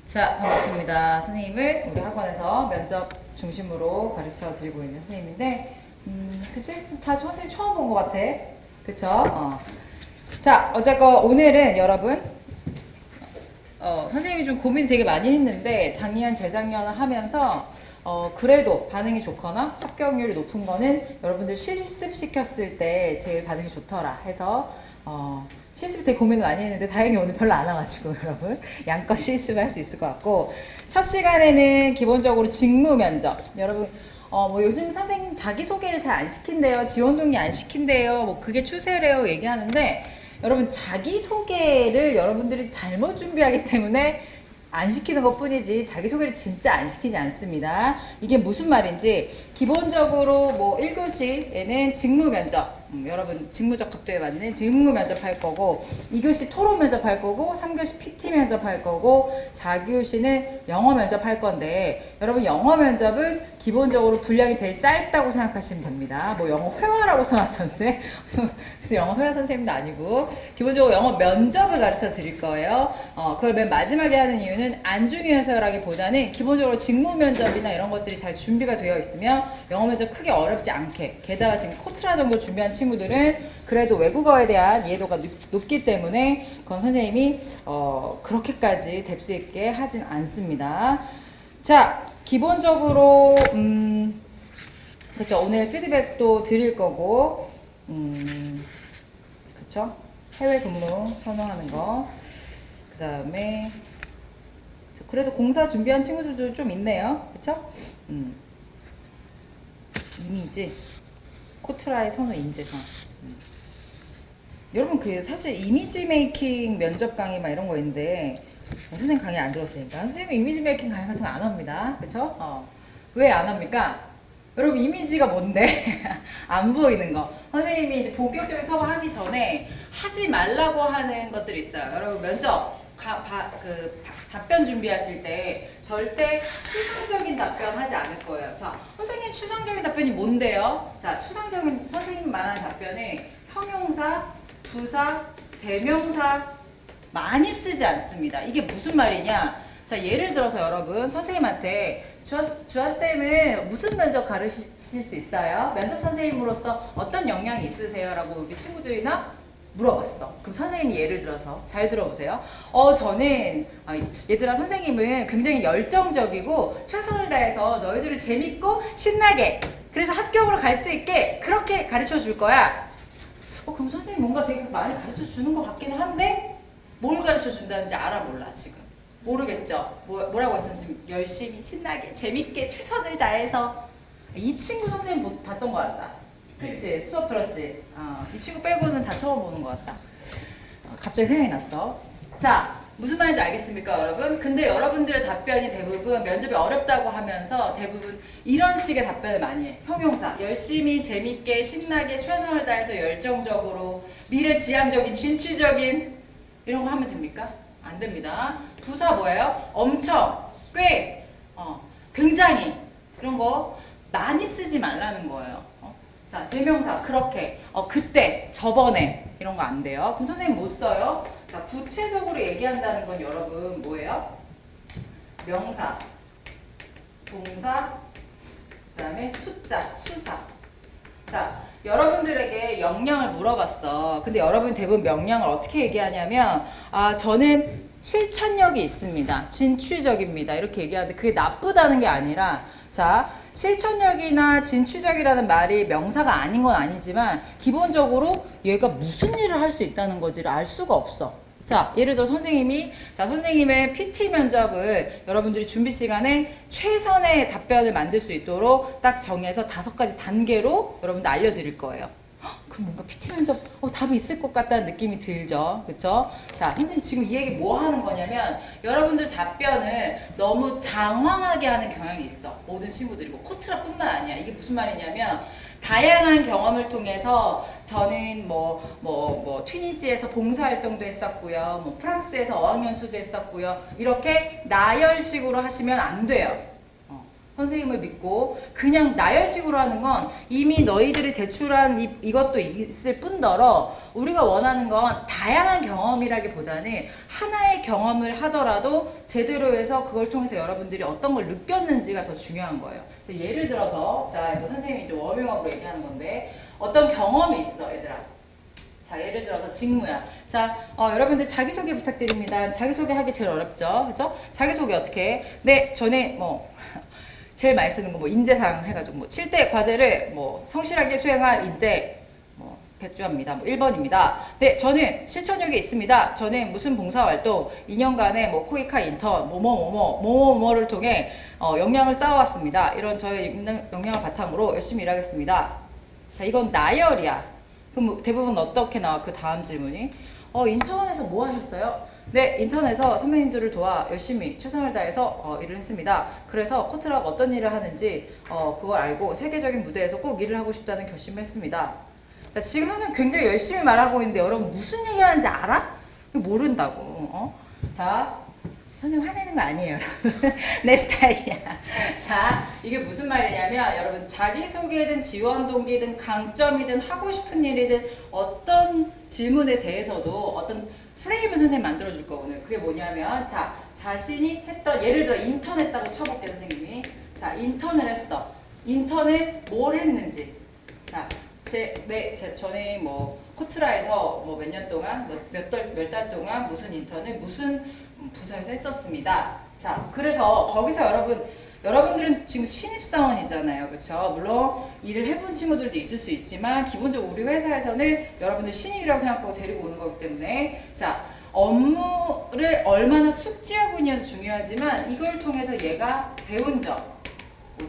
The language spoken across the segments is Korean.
자, 반갑습니다. 선생님은 우리 학원에서 면접 중심으로 가르쳐 드리고 있는 선생님인데, 그치? 다 선생님 처음 본 것 같아. 그쵸? 자, 어쨌건 오늘은 여러분, 선생님이 좀 고민 되게 많이 했는데, 작년, 재작년 하면서, 그래도 반응이 좋거나 합격률이 높은 거는 여러분들 실습시켰을 때 제일 반응이 좋더라 해서, 실습 되게 고민을 많이 했는데 다행히 오늘 별로 안 와가지고 여러분 양껏 실습을 할 수 있을 것 같고, 첫 시간에는 기본적으로 직무 면접. 여러분 뭐 요즘 선생님 자기소개를 잘 안 시킨대요, 지원동의 안 시킨대요, 뭐 그게 추세래요 얘기하는데, 여러분 자기소개를 여러분들이 잘못 준비하기 때문에 안 시키는 것 뿐이지 자기소개를 진짜 안 시키지 않습니다. 이게 무슨 말인지, 기본적으로 뭐 1교시에는 직무 면접, 여러분 직무적 급도에 맞는 직무 면접 할 거고, 2교시 토론 면접 할 거고, 3교시 PT 면접 할 거고, 4교시는 영어 면접 할 건데, 여러분 영어 면접은 기본적으로 분량이 제일 짧다고 생각하시면 됩니다. 뭐 영어 회화라고 써놨던데 무슨 영어 회화 선생님도 아니고, 기본적으로 영어 면접을 가르쳐 드릴 거예요. 그걸 맨 마지막에 하는 이유는 안 중요해서라기보다는 기본적으로 직무 면접이나 이런 것들이 잘 준비가 되어 있으면 영어 면접 크게 어렵지 않게, 게다가 지금 코트라 정도 준비한 친구들은 그래도 외국어에 대한 이해도가 높기 때문에 건 선생님이 그렇게까지 뎁스 있게 하진 않습니다. 자, 기본적으로 그렇죠. 오늘 피드백도 드릴 거고, 그렇죠. 해외 근무 선호하는 거, 그 다음에 그래도 공사 준비한 친구들도 좀 있네요. 그렇죠? 이미지, 코트라의 선호 인재상. 여러분 그 사실 이미지 메이킹 면접 강의 막 이런 거 있는데, 선생님 강의 안 들었으니까 선생님 이미지 메이킹 강의 같은 거 안 합니다. 그쵸? 왜 안 합니까? 여러분 이미지가 뭔데? 안 보이는 거. 선생님이 이제 본격적인 수업 하기 전에 하지 말라고 하는 것들이 있어요. 여러분 면접 답변 준비하실 때 절대 추상적인 답변 하지 않을 거예요. 자, 선생님 추상적인 답변이 뭔데요? 자, 추상적인 선생님 말하는 답변은 형용사, 부사, 대명사 많이 쓰지 않습니다. 이게 무슨 말이냐? 자, 예를 들어서 여러분 선생님한테 주아쌤은 무슨 면접 가르치실 수 있어요? 면접 선생님으로서 어떤 역량이 있으세요? 라고 우리 친구들이나 물어봤어. 그럼 선생님이 예를 들어서 잘 들어보세요. 저는 얘들아, 선생님은 굉장히 열정적이고 최선을 다해서 너희들을 재밌고 신나게, 그래서 합격으로 갈 수 있게 그렇게 가르쳐 줄 거야. 그럼 선생님 뭔가 되게 많이 가르쳐 주는 것 같기는 한데 뭘 가르쳐 준다는지 알아 몰라 지금. 모르겠죠? 뭐라고 했어? 지금 열심히 신나게 재밌게 최선을 다해서. 이 친구 선생님 봤던 것 같다. 그치? 수업 들었지? 이 친구 빼고는 다 처음 보는 것 같다. 갑자기 생각이 났어. 자, 무슨 말인지 알겠습니까, 여러분? 근데 여러분들의 답변이 대부분 면접이 어렵다고 하면서 대부분 이런 식의 답변을 많이 해. 형용사, 열심히, 재밌게, 신나게, 최선을 다해서 열정적으로, 미래지향적인, 진취적인, 이런 거 하면 됩니까? 안 됩니다. 부사 뭐예요? 엄청, 꽤, 굉장히, 이런 거 많이 쓰지 말라는 거예요. 자, 대명사, 그렇게, 그때, 저번에, 이런 거 안 돼요. 그럼 선생님 못 써요? 자, 구체적으로 얘기한다는 건 여러분 뭐예요? 명사, 동사, 그 다음에 숫자, 수사. 자, 여러분들에게 역량을 물어봤어. 근데 여러분 대부분 역량을 어떻게 얘기하냐면, 저는 실천력이 있습니다, 진취적입니다, 이렇게 얘기하는데 그게 나쁘다는 게 아니라, 자, 실천력이나 진취적이라는 말이 명사가 아닌 건 아니지만 기본적으로 얘가 무슨 일을 할 수 있다는 거지를 알 수가 없어. 자, 예를 들어 선생님의 PT 면접을 여러분들이 준비 시간에 최선의 답변을 만들 수 있도록 딱 정해서 5가지 단계로 여러분들 알려드릴 거예요. 그럼 뭔가 PT 면접 답이 있을 것 같다는 느낌이 들죠. 그쵸? 자, 선생님 지금 이 얘기 뭐 하는 거냐면, 여러분들 답변을 너무 장황하게 하는 경향이 있어, 모든 친구들이. 뭐 코트라 뿐만 아니야. 이게 무슨 말이냐면, 다양한 경험을 통해서 저는 튀니지에서 봉사활동도 했었고요, 뭐 프랑스에서 어학연수도 했었고요, 이렇게 나열식으로 하시면 안 돼요. 선생님을 믿고 그냥 나열식으로 하는 건 이미 너희들이 제출한 이것도 있을 뿐더러 우리가 원하는 건 다양한 경험이라기보다는 하나의 경험을 하더라도 제대로 해서 그걸 통해서 여러분들이 어떤 걸 느꼈는지가 더 중요한 거예요. 그래서 예를 들어서 자, 이거 선생님이 이제 워밍업으로 얘기하는 건데 어떤 경험이 있어, 얘들아. 자, 예를 들어서 직무야. 자, 여러분들 자기소개 부탁드립니다. 자기소개 하기 제일 어렵죠, 그죠? 자기소개 어떻게 해? 네, 전에 제일 많이 쓰는 거 인재상 해가지고 7대 과제를 성실하게 수행할 인재 백주합니다. 1번입니다. 네, 저는 실천력이 있습니다. 저는 무슨 봉사활동 2년간의 코이카 인턴 뭐뭐를 통해 역량을 쌓아왔습니다. 이런 저의 역량을 바탕으로 열심히 일하겠습니다. 자, 이건 나열이야. 그럼 대부분 어떻게 나와? 그 다음 질문이 인턴에서 뭐 하셨어요? 네, 인턴에서 선배님들을 도와 열심히 최선을 다해서 일을 했습니다. 그래서 코트라가 어떤 일을 하는지 그걸 알고 세계적인 무대에서 꼭 일을 하고 싶다는 결심을 했습니다. 자, 지금 선생님 굉장히 열심히 말하고 있는데 여러분 무슨 얘기하는지 알아? 모른다고. 자, 선생님 화내는 거 아니에요, 여러분. 내 스타일이야. 자, 이게 무슨 말이냐면 여러분 자기소개든 지원 동기든 강점이든 하고 싶은 일이든 어떤 질문에 대해서도 어떤 프레임을 선생님 만들어줄 거거든요. 그게 뭐냐면 자, 자신이 했던 예를 들어 인턴 했다고 쳐볼게 선생님이. 자, 인턴을 했어. 인턴은 뭘 했는지. 자, 전에 코트라에서 몇 년 동안 몇 달 동안 무슨 인턴을 무슨 부서에서 했었습니다. 자, 그래서 거기서 여러분들은 지금 신입사원이잖아요. 그렇죠? 물론 일을 해본 친구들도 있을 수 있지만 기본적으로 우리 회사에서는 여러분들 신입이라고 생각하고 데리고 오는 거기 때문에 자, 업무를 얼마나 숙지하고 있냐도 중요하지만 이걸 통해서 얘가 배운 점,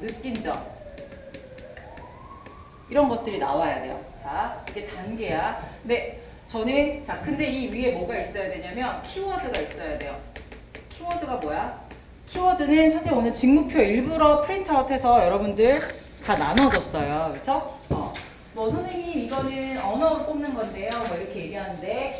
느낀 점 이런 것들이 나와야 돼요. 자, 이게 단계야. 네, 저는 근데 이 위에 뭐가 있어야 되냐면 키워드가 있어야 돼요. 키워드가 뭐야? 키워드는 사실 오늘 직무표 일부러 프린트아웃해서 여러분들 다 나눠줬어요. 그렇죠? 선생님 이거는 언어로 뽑는 건데요. 이렇게 얘기하는데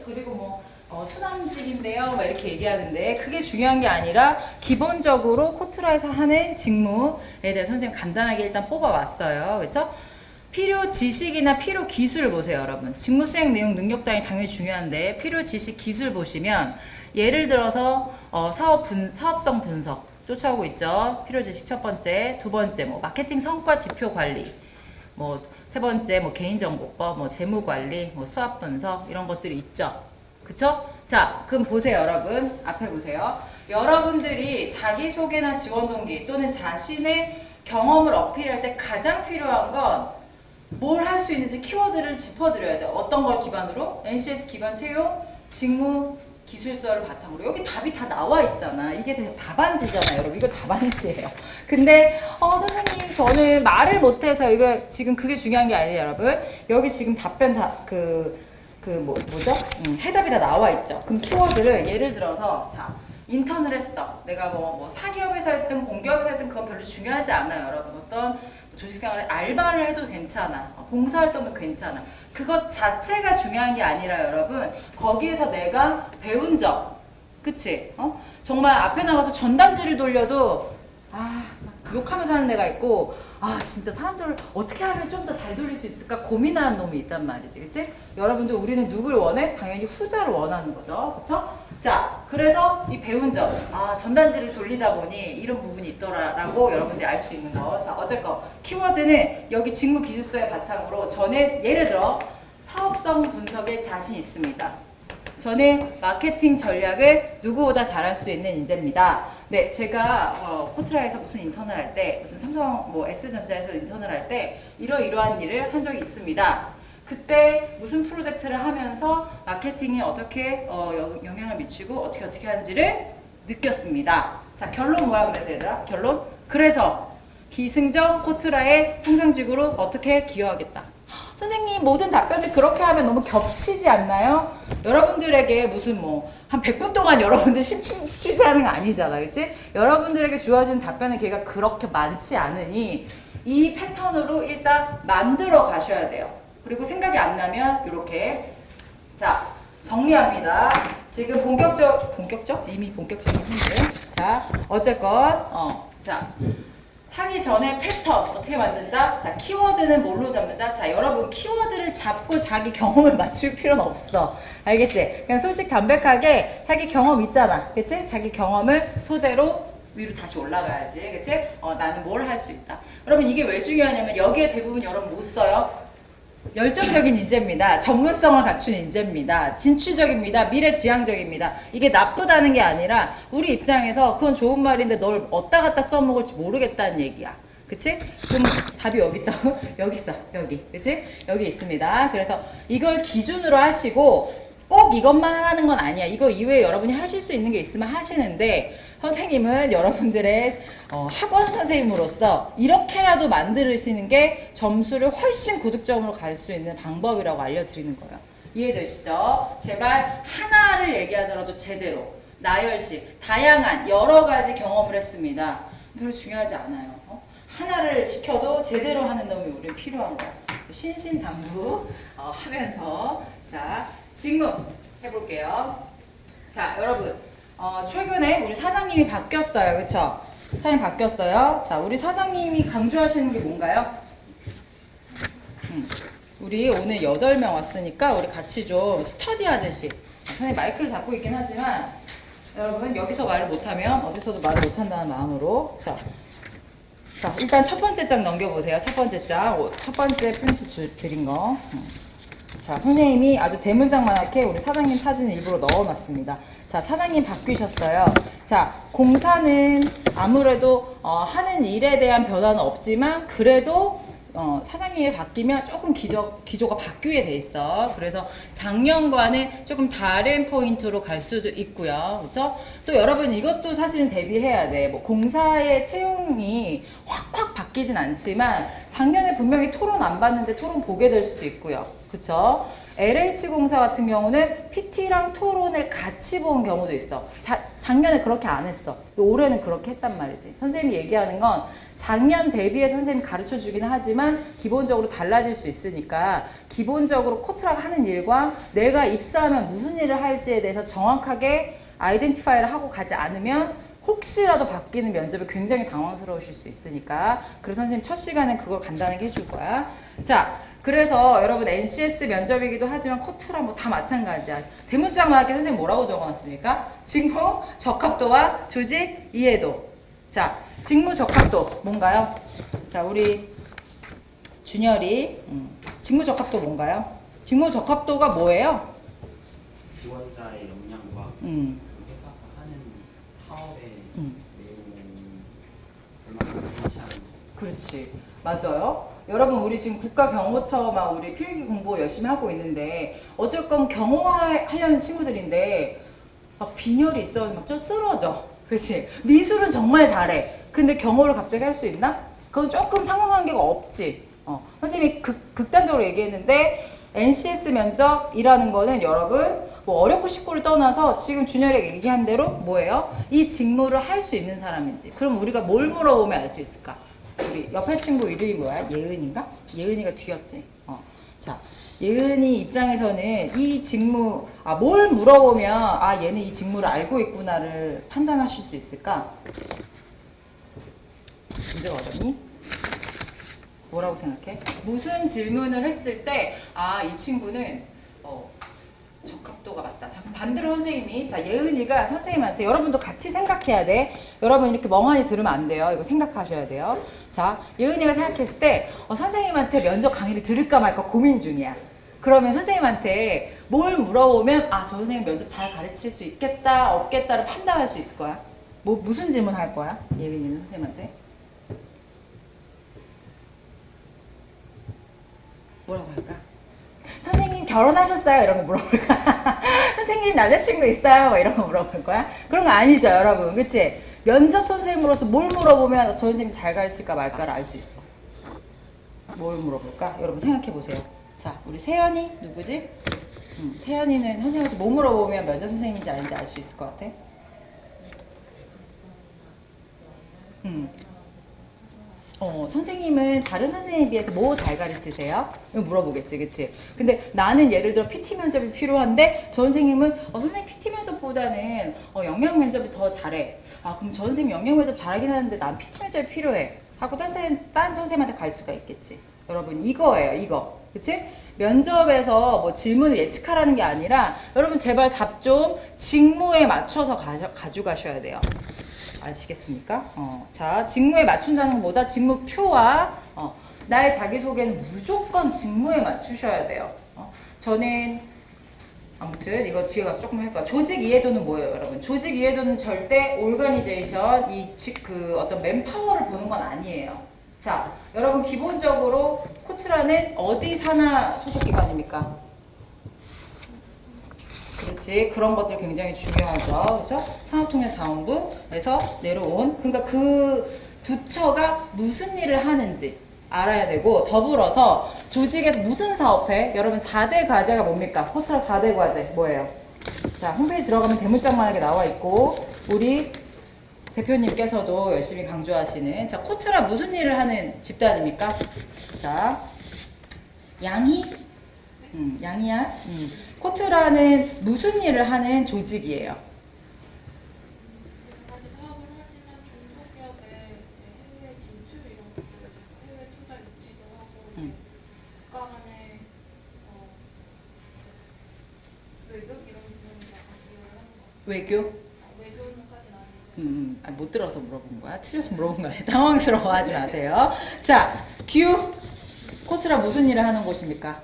그리고 수남직인데요. 이렇게 얘기하는데 그게 중요한 게 아니라 기본적으로 코트라에서 하는 직무에 대해서 선생님 간단하게 일단 뽑아왔어요. 그렇죠? 필요 지식이나 필요 기술을 보세요, 여러분. 직무 수행 내용 능력 단위 당연히 중요한데 필요 지식 기술 보시면 예를 들어서 사업성 분석 쫓아오고 있죠. 필요 지식 첫 번째, 두 번째 마케팅 성과 지표 관리, 세 번째 개인정보법, 재무 관리, 수합 분석 이런 것들이 있죠. 그쵸? 자, 그럼 보세요, 여러분. 앞에 보세요. 여러분들이 자기소개나 지원 동기 또는 자신의 경험을 어필할 때 가장 필요한 건 뭘 할 수 있는지 키워드를 짚어드려야 돼요. 어떤 걸 기반으로? NCS 기반 채용, 직무, 기술서를 바탕으로. 여기 답이 다 나와 있잖아. 이게 답안지잖아요, 여러분. 이거 답안지예요. 근데 선생님 저는 말을 못해서 이거 지금 그게 중요한 게 아니에요, 여러분. 여기 지금 답변 해답이 다 나와 있죠. 그럼 키워드를 예를 들어서 자, 인턴을 했어. 내가 사기업에서 했든 공기업에서 했든 그건 별로 중요하지 않아요, 여러분. 어떤 조직생활에 알바를 해도 괜찮아. 봉사활동도 괜찮아. 그것 자체가 중요한 게 아니라 여러분 거기에서 내가 배운 점 그치? 정말 앞에 나가서 전단지를 돌려도 욕하면서 하는 데가 있고 진짜 사람들을 어떻게 하면 좀 더 잘 돌릴 수 있을까 고민하는 놈이 있단 말이지. 그치? 여러분들 우리는 누굴 원해? 당연히 후자를 원하는 거죠. 그쵸? 자, 그래서 이 배운 점 전단지를 돌리다 보니 이런 부분이 있더라라고 여러분들이 알 수 있는 거. 자, 어쨌건 키워드는 여기 직무 기술서의 바탕으로 저는 예를 들어 사업성 분석에 자신 있습니다. 저는 마케팅 전략을 누구보다 잘할 수 있는 인재입니다. 네, 제가 코트라에서 무슨 인턴을 할 때, 무슨 삼성 S전자에서 인턴을 할 때 이러이러한 일을 한 적이 있습니다. 그때 무슨 프로젝트를 하면서 마케팅이 어떻게 영향을 미치고 어떻게 하는지를 느꼈습니다. 자, 결론 뭐야 그래서 얘들아? 결론? 그래서 기승전 코트라의 통상직으로 어떻게 기여하겠다. 선생님 모든 답변을 그렇게 하면 너무 겹치지 않나요? 여러분들에게 무슨 한 100분 동안 여러분들 심층 취재하는 거 아니잖아, 그치? 여러분들에게 주어진 답변의 기회가 그렇게 많지 않으니 이 패턴으로 일단 만들어 가셔야 돼요. 그리고 생각이 안 나면 이렇게 자 정리합니다. 지금 본격적 이미 본격적인 문제. 자 어쨌건 자 하기 전에 패턴 어떻게 만든다? 자, 키워드는 뭘로 잡는다? 자, 여러분 키워드를 잡고 자기 경험을 맞출 필요는 없어. 알겠지? 그냥 솔직 담백하게 자기 경험 있잖아. 그치? 자기 경험을 토대로 위로 다시 올라가야지. 그치? 나는 뭘 할 수 있다. 여러분 이게 왜 중요하냐면 여기에 대부분 여러분 못 써요. 열정적인 인재입니다. 전문성을 갖춘 인재입니다. 진취적입니다. 미래지향적입니다. 이게 나쁘다는 게 아니라 우리 입장에서 그건 좋은 말인데 널 어디다 갖다 써먹을지 모르겠다는 얘기야. 그치? 그럼 답이 여기 있다고? 여기 있어. 여기. 그치? 여기 있습니다. 그래서 이걸 기준으로 하시고 꼭 이것만 하라는 건 아니야. 이거 이외에 여러분이 하실 수 있는 게 있으면 하시는데 선생님은 여러분들의 학원 선생님으로서 이렇게라도 만드시는 게 점수를 훨씬 고득점으로 갈 수 있는 방법이라고 알려드리는 거예요. 이해되시죠? 제발 하나를 얘기하더라도 제대로 나열식, 다양한 여러 가지 경험을 했습니다. 별로 중요하지 않아요. 하나를 시켜도 제대로 하는 놈이 우리 필요한 거야. 신신당부 하면서 자 직무 해볼게요. 자 여러분 최근에 우리 사장님이 바뀌었어요. 그쵸? 사장님 바뀌었어요. 자, 우리 사장님이 강조하시는 게 뭔가요? 우리 오늘 8명 왔으니까 우리 같이 좀 스터디 하듯이. 선생님 마이크를 잡고 있긴 하지만 여러분 여기서 말을 못하면 어디서도 말을 못한다는 마음으로 자, 일단 첫 번째 장 넘겨보세요. 첫 번째 장. 첫 번째 프린트 드린 거. 자, 선생님이 아주 대문짝만하게 우리 사장님 사진을 일부러 넣어놨습니다. 자, 사장님 바뀌셨어요. 자, 공사는 아무래도 하는 일에 대한 변화는 없지만 그래도 사장님이 바뀌면 조금 기조가 바뀌게 돼 있어. 그래서 작년과는 조금 다른 포인트로 갈 수도 있고요. 그렇죠? 또 여러분 이것도 사실은 대비해야 돼. 뭐 공사의 채용이 확 바뀌진 않지만 작년에 분명히 토론 안 봤는데 토론 보게 될 수도 있고요. 그쵸? LH공사 같은 경우는 PT랑 토론을 같이 본 경우도 있어. 작년에 그렇게 안 했어. 올해는 그렇게 했단 말이지. 선생님이 얘기하는 건 작년 대비해 선생님이 가르쳐 주기는 하지만 기본적으로 달라질 수 있으니까 기본적으로 코트라가 하는 일과 내가 입사하면 무슨 일을 할지에 대해서 정확하게 아이덴티파이를 하고 가지 않으면 혹시라도 바뀌는 면접에 굉장히 당황스러우실 수 있으니까 그래서 선생님 첫 시간엔 그걸 간단하게 해줄 거야. 자, 그래서 여러분 NCS 면접이기도 하지만 코트라 뭐 다 마찬가지야. 대문짝만하게 선생님 뭐라고 적어놨습니까? 직무 적합도와 조직 이해도. 자, 직무 적합도 뭔가요? 자, 우리 준열이 직무 적합도 뭔가요? 직무 적합도가 뭐예요? 지원자의 역량과 회사가 하는 사업의 내용을 얼마나 일치하는지. 그렇지, 맞아요. 여러분 우리 지금 국가경호처만 우리 필기 공부 열심히 하고 있는데 어쨌건 경호하려는 친구들인데 막 빈혈이 있어서 막 좀 쓰러져. 그렇지? 미술은 정말 잘해. 근데 경호를 갑자기 할 수 있나? 그건 조금 상호관계가 없지. 선생님이 극단적으로 얘기했는데 NCS 면접이라는 거는 여러분 뭐 어렵고 쉽고를 떠나서 지금 준열이가 얘기한 대로 뭐예요? 이 직무를 할 수 있는 사람인지. 그럼 우리가 뭘 물어보면 알 수 있을까? 우리 옆에 친구 이름이 뭐야? 예은인가? 예은이가 뒤였지. 자, 예은이 입장에서는 이 직무, 뭘 물어보면 얘는 이 직무를 알고 있구나를 판단하실 수 있을까? 문제가 어렵니? 뭐라고 생각해? 무슨 질문을 했을 때, 이 친구는 적합도가 맞다. 자, 그럼 반대로 선생님이, 자, 예은이가 선생님한테, 여러분도 같이 생각해야 돼. 여러분 이렇게 멍하니 들으면 안 돼요. 이거 생각하셔야 돼요. 자, 예은이가 생각했을 때, 선생님한테 면접 강의를 들을까 말까 고민 중이야. 그러면 선생님한테 뭘 물어보면, 저 선생님 면접 잘 가르칠 수 있겠다, 없겠다를 판단할 수 있을 거야. 무슨 질문 할 거야? 예은이는 선생님한테? 뭐라고 할까? 선생님 결혼하셨어요? 이런 거 물어볼 거야. 선생님 남자친구 있어요? 이런 거 물어볼 거야? 그런 거 아니죠, 여러분. 그치? 면접 선생님으로서 뭘 물어보면 저 선생님이 잘 가르칠까 말까를 알 수 있어. 뭘 물어볼까? 여러분 생각해 보세요. 자, 우리 세연이 누구지? 세연이는 선생님한테 뭐 물어보면 면접 선생님인지 아닌지 알 수 있을 것 같아? 선생님은 다른 선생님에 비해서 뭐 잘 가르치세요? 이거 물어보겠지, 그치? 근데 나는 예를 들어 PT 면접이 필요한데 저 선생님은 선생님 PT 면접보다는 영양 면접이 더 잘해. 그럼 저 선생님 영양 면접 잘하긴 하는데 난 PT 면접이 필요해. 하고 딴 선생님한테 갈 수가 있겠지. 여러분 이거예요, 이거. 그치? 면접에서 뭐 질문을 예측하라는 게 아니라 여러분 제발 답 좀 직무에 맞춰서 가져가셔야 돼요. 아시겠습니까? 자, 직무에 맞춘다는 것보다 직무표와 나의 자기소개는 무조건 직무에 맞추셔야 돼요. 저는 아무튼 이거 뒤에 가서 조금 할까. 조직 이해도는 뭐예요, 여러분? 조직 이해도는 절대 오르가니제이션 그 어떤 맨파워를 보는 건 아니에요. 자, 여러분 기본적으로 코트라는 어디 산하 소속 기관입니까? 그렇지. 그런 것들 굉장히 중요하죠. 그렇죠? 산업통일자원부에서 내려온 그러니까 그 부처가 무슨 일을 하는지 알아야 되고 더불어서 조직에서 무슨 사업해? 여러분 4대 과제가 뭡니까? 코트라 4대 과제 뭐예요? 자, 홈페이지 들어가면 대문짝만하게 나와 있고 우리 대표님께서도 열심히 강조하시는 자, 코트라 무슨 일을 하는 집단입니까? 자, 양이? 양이야? 코트라는 무슨 일을 하는 조직이에요? 여러 가지 사업을 하지만 중소기업의 해외 진출 이런 것들, 해외 투자 유치도 하고 국가 간의 외국 이런 부분을 약간 기여를 하는 것 같아요. 외교? 외교는까지는 아니고. 못 들어서 물어본 거야? 틀려서 물어본 거야? 당황스러워하지 마세요. 자, 큐. 코트라 무슨 일을 하는 곳입니까?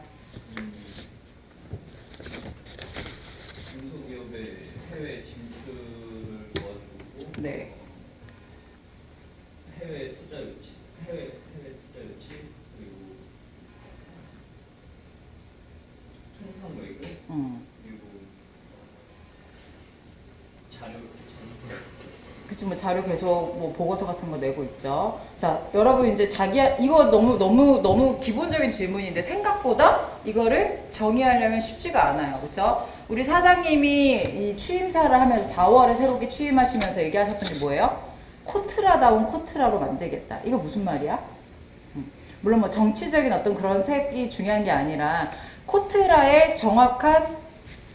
중소기업의 해외 진출을 도와주고 네. 해외 투자 유치, 해외 투자 유치 그리고 통상 외교 그리고 자료 그치, 뭐 자료 계속 뭐 보고서 같은 거 내고 있죠. 자, 여러분 이제 이거 너무 기본적인 질문인데 생각보다 이거를 정의하려면 쉽지가 않아요. 그렇죠? 우리 사장님이 이 취임사를 하면서 4월에 새롭게 취임하시면서 얘기하셨던 게 뭐예요? 코트라다운 코트라로 만들겠다. 이거 무슨 말이야? 물론 뭐 정치적인 어떤 그런 색이 중요한 게 아니라 코트라의 정확한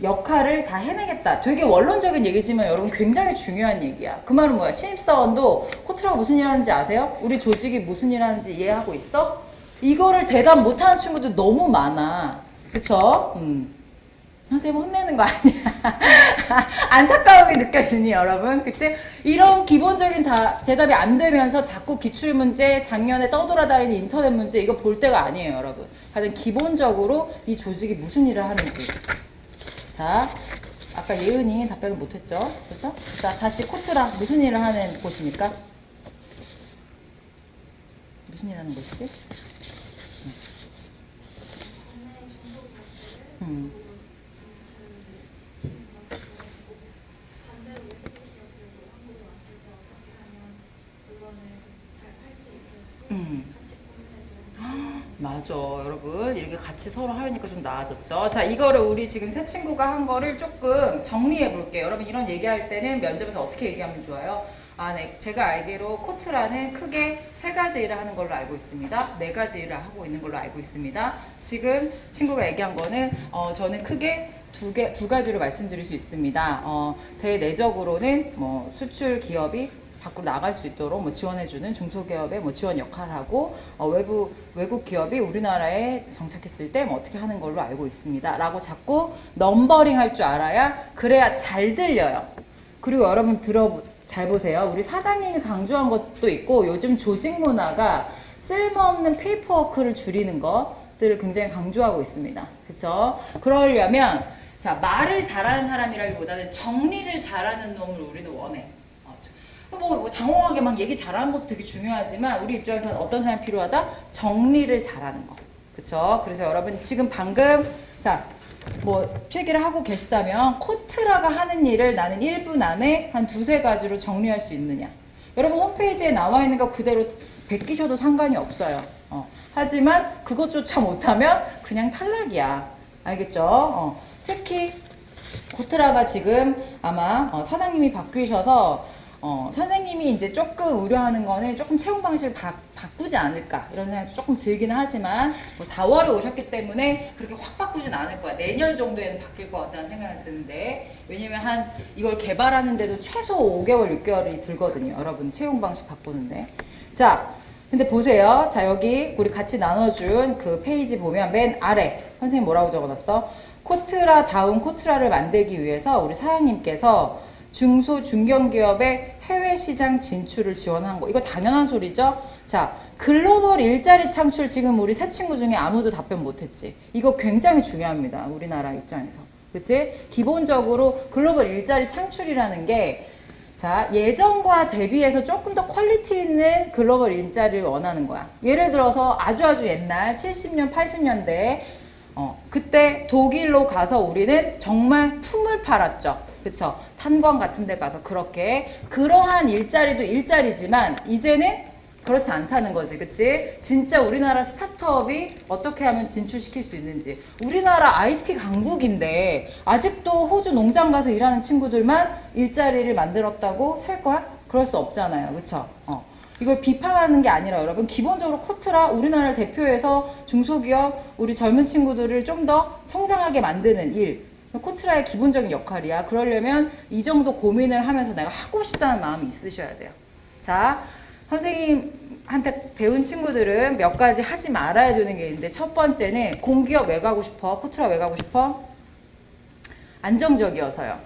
역할을 다 해내겠다. 되게 원론적인 얘기지만 여러분 굉장히 중요한 얘기야. 그 말은 뭐야? 신입사원도 코트라가 무슨 일 하는지 아세요? 우리 조직이 무슨 일 하는지 이해하고 있어? 이거를 대답 못하는 친구들 너무 많아. 그쵸? 선생님 혼내는 거 아니야. 안타까움이 느껴지니 여러분. 그치? 이런 기본적인 대답이 안 되면서 자꾸 기출문제, 작년에 떠돌아다니는 인터넷 문제 이거 볼 때가 아니에요 여러분. 가장 기본적으로 이 조직이 무슨 일을 하는지. 자, 아까 예은이 답변을 못했죠? 그렇죠? 자, 다시 코트라 무슨 일을 하는 곳입니까? 무슨 일 하는 곳이지? 맞아, 여러분. 이렇게 같이 서로 하니까 좀 나아졌죠. 자, 이거를 우리 지금 새 친구가 한 거를 조금 정리해 볼게요. 여러분, 이런 얘기할 때는 면접에서 어떻게 얘기하면 좋아요? 네. 제가 알기로 코트라는 크게 3가지 일을 하는 걸로 알고 있습니다. 4가지 일을 하고 있는 걸로 알고 있습니다. 지금 친구가 얘기한 거는, 저는 크게 두 가지로 말씀드릴 수 있습니다. 대내적으로는 뭐 수출 기업이 밖으로 나갈 수 있도록 뭐 지원해주는 중소기업의 뭐 지원 역할을 하고 외국 기업이 우리나라에 정착했을 때 뭐 어떻게 하는 걸로 알고 있습니다. 라고 자꾸 넘버링 할 줄 알아야 그래야 잘 들려요. 그리고 여러분 잘 보세요. 우리 사장님이 강조한 것도 있고 요즘 조직 문화가 쓸모없는 페이퍼워크를 줄이는 것들을 굉장히 강조하고 있습니다. 그쵸? 그러려면 자, 말을 잘하는 사람이라기보다는 정리를 잘하는 놈을 우리는 원해. 뭐 장황하게 막 얘기 잘하는 것도 되게 중요하지만 우리 입장에서는 어떤 사람이 필요하다? 정리를 잘하는 거. 그쵸? 그래서 여러분 지금 방금 자, 뭐 필기를 하고 계시다면 코트라가 하는 일을 나는 1분 안에 한 2-3가지로 정리할 수 있느냐. 여러분 홈페이지에 나와 있는 거 그대로 베끼셔도 상관이 없어요. 하지만 그것조차 못하면 그냥 탈락이야. 알겠죠? 특히 코트라가 지금 아마 사장님이 바뀌셔서 선생님이 이제 조금 우려하는 거는 조금 채용 방식을 바꾸지 않을까 이런 생각이 조금 들기는 하지만 뭐 4월에 오셨기 때문에 그렇게 확 바꾸진 않을 거야. 내년 정도에는 바뀔 것 같다는 생각이 드는데 왜냐면 이걸 개발하는데도 최소 5개월, 6개월이 들거든요. 여러분 채용 방식 바꾸는데. 자, 근데 보세요. 자, 여기 우리 같이 나눠준 그 페이지 보면 맨 아래 선생님 뭐라고 적어놨어? 코트라다운 코트라를 만들기 위해서 우리 사장님께서 중소 중견기업의 해외 시장 진출을 지원한 거. 이거 당연한 소리죠? 자, 글로벌 일자리 창출 지금 우리 세 친구 중에 아무도 답변 못했지. 이거 굉장히 중요합니다. 우리나라 입장에서. 그치? 기본적으로 글로벌 일자리 창출이라는 게 자, 예전과 대비해서 조금 더 퀄리티 있는 글로벌 일자리를 원하는 거야. 예를 들어서 아주 옛날 70년, 80년대에 그때 독일로 가서 우리는 정말 품을 팔았죠. 그쵸? 탄광 같은 데 가서 그러한 일자리도 일자리지만 이제는 그렇지 않다는 거지. 그치? 진짜 우리나라 스타트업이 어떻게 하면 진출시킬 수 있는지. 우리나라 IT 강국인데 아직도 호주 농장 가서 일하는 친구들만 일자리를 만들었다고 살 거야? 그럴 수 없잖아요. 그쵸? 이걸 비판하는 게 아니라 여러분 기본적으로 코트라 우리나라를 대표해서 중소기업 우리 젊은 친구들을 좀 더 성장하게 만드는 일. 코트라의 기본적인 역할이야. 그러려면 이 정도 고민을 하면서 내가 하고 싶다는 마음이 있으셔야 돼요. 자, 선생님한테 배운 친구들은 몇 가지 하지 말아야 되는 게 있는데 첫 번째는 공기업 왜 가고 싶어? 코트라 왜 가고 싶어? 안정적이어서요.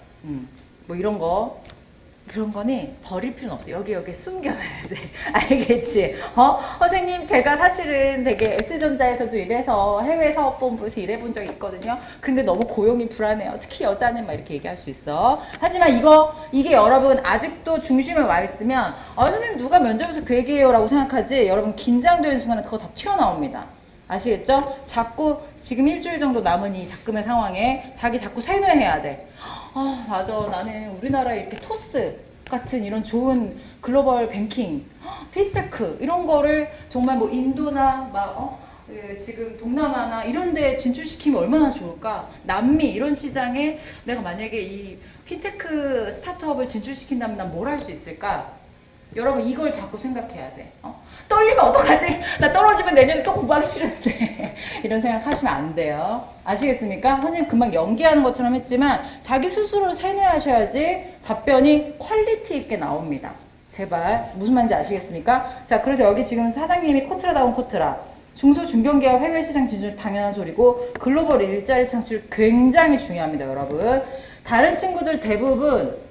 뭐 이런 거는 버릴 필요는 없어. 여기 숨겨놔야 돼. 알겠지? 선생님, 제가 사실은 되게 S전자에서도 일해서 해외 사업본부에서 일해본 적이 있거든요. 근데 너무 고용이 불안해요. 특히 여자는 막 이렇게 얘기할 수 있어. 하지만 이게 여러분 아직도 중심에 와 있으면, 선생님 누가 면접에서 그 얘기해요? 라고 생각하지? 여러분 긴장되는 순간에 그거 다 튀어나옵니다. 아시겠죠? 자꾸 지금 일주일 정도 남은 이 작금의 상황에 자기 자꾸 세뇌해야 돼. 맞아. 나는 우리나라에 이렇게 토스 같은 이런 좋은 글로벌 뱅킹, 핀테크 이런 거를 정말 뭐 인도나 지금 동남아나 이런 데 진출시키면 얼마나 좋을까? 남미 이런 시장에 내가 만약에 이 핀테크 스타트업을 진출시킨다면 난 뭘 할 수 있을까? 여러분 이걸 자꾸 생각해야 돼. 떨리면 어떡하지? 나 떨어지면 내년에 또 공부하기 싫은데 이런 생각 하시면 안 돼요. 아시겠습니까? 선생님 금방 연기하는 것처럼 했지만 자기 스스로를 세뇌하셔야지 답변이 퀄리티 있게 나옵니다. 제발 무슨 말인지 아시겠습니까? 자, 그래서 여기 지금 사장님이 코트라다운 코트라 중소 중견기업 해외 시장 진출 당연한 소리고 글로벌 일자리 창출 굉장히 중요합니다. 여러분 다른 친구들 대부분